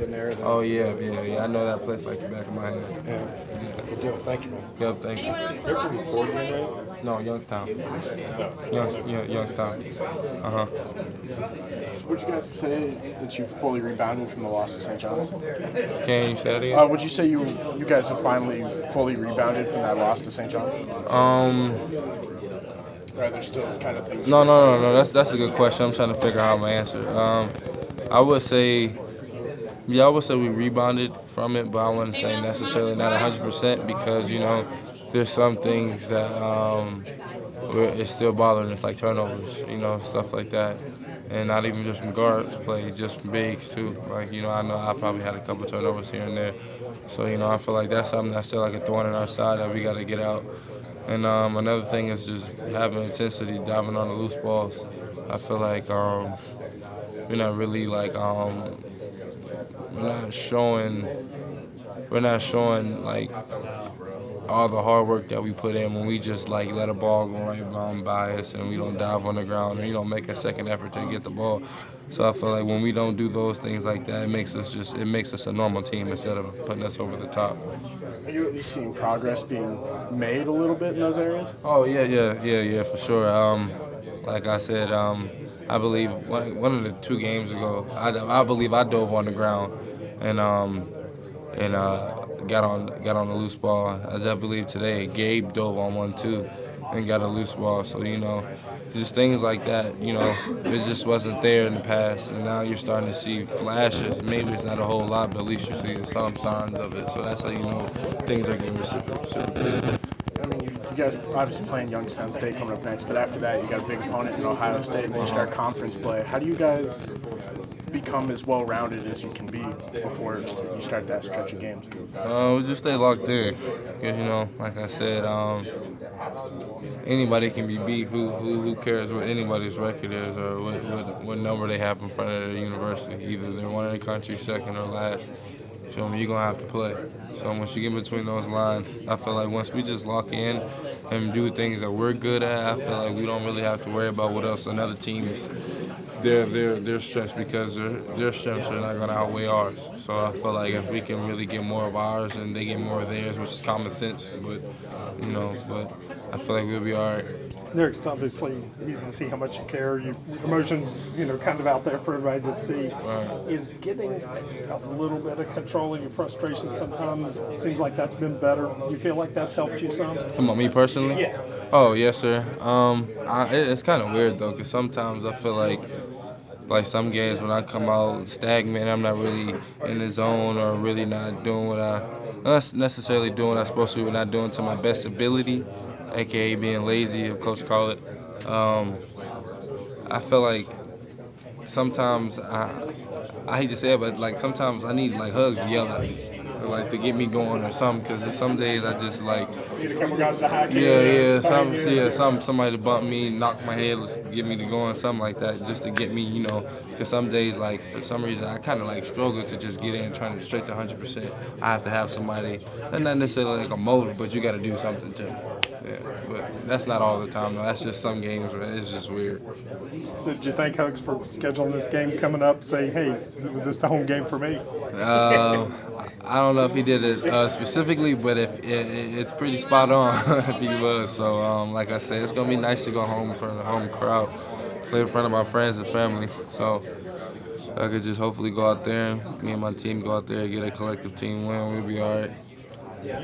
in there. Oh, yeah. I know that place like the back of my hand. Yeah. Good deal. Thank you, man. Yep, thank you. You're from Postgame, right? No, Youngstown. Youngstown. Would you guys say that you fully rebounded from the loss to St. John's? Can you say that again? Would you say you guys have finally fully rebounded from that loss to St. John's? Or are there still kind of things? No. That's a good question. I'm trying to figure out my answer. I would say we rebounded from it, but I wouldn't say necessarily not 100% because, there's some things that it's still bothering us, like turnovers, stuff like that. And not even just from guards play, just from bigs too. Like, I know I probably had a couple turnovers here and there. So, I feel like that's something that's still like a thorn in our side that we got to get out. And another thing is just having intensity, diving on the loose balls. I feel like we're not really like we're not showing like all the hard work that we put in when we just like let a ball go right by us and we don't dive on the ground or make a second effort to get the ball. So I feel like when we don't do those things like that, it makes us a normal team instead of putting us over the top. Are you at least seeing progress being made a little bit in those areas? Oh yeah, for sure. Like I said, I believe one of the 2 games ago, I believe I dove on the ground and got on the loose ball. I believe today Gabe dove on one too and got a loose ball. So just things like that. It just wasn't there in the past, and now you're starting to see flashes. Maybe it's not a whole lot, but at least you're seeing some signs of it. So that's how you know things are getting reciprocated. I mean, you guys are obviously playing Youngstown State coming up next, but after that, you got a big opponent in Ohio State, and then you start conference play. How do you guys become as well-rounded as you can be before you start that stretch of games? We just stay locked in, because like I said, anybody can be beat. Who cares what anybody's record is or what number they have in front of their university? Either they're one in the country, second or last. You're gonna have to play. So once you get between those lines, I feel like once we just lock in and do things that we're good at, I feel like we don't really have to worry about what else another team's their strengths, because their strengths are not gonna outweigh ours. So I feel like if we can really get more of ours and they get more of theirs, which is common sense, but I feel like we'll be all right. Derek, it's obviously easy to see how much you care. Your emotions, kind of out there for everybody to see. Right. Is getting a little bit of control in your frustration sometimes, it seems like that's been better. Do you feel like that's helped you some? Come on, me personally? Yeah. Oh, yes, sir. It's kind of weird, though, because sometimes I feel like some games when I come out stagnant, I'm not really in the zone or really not necessarily doing what I'm supposed to, but not doing to my best ability, a.k.a. being lazy, if Coach call it. I feel like sometimes, I hate to say it, but sometimes I need hugs to yell at me, or to get me going or something, because some days I just Need a couple guys to hack you. somebody to bump me, knock my head, get me to going, something like that, just to get me, because some days, for some reason, I kind of struggle to just get in trying to straight to 100%. I have to have somebody, and not necessarily a motive, but you got to do something to me. Yeah, but that's not all the time, though. That's just some games where it's just weird. So did you thank Hugs for scheduling this game coming up? Say, hey, was this the home game for me? I don't know if he did it specifically, but if it's pretty spot on if he was. So, like I said, it's gonna be nice to go home in front of the home crowd, play in front of my friends and family. So I could just hopefully go out there, and me and my team go out there and get a collective team win. We'll be all right.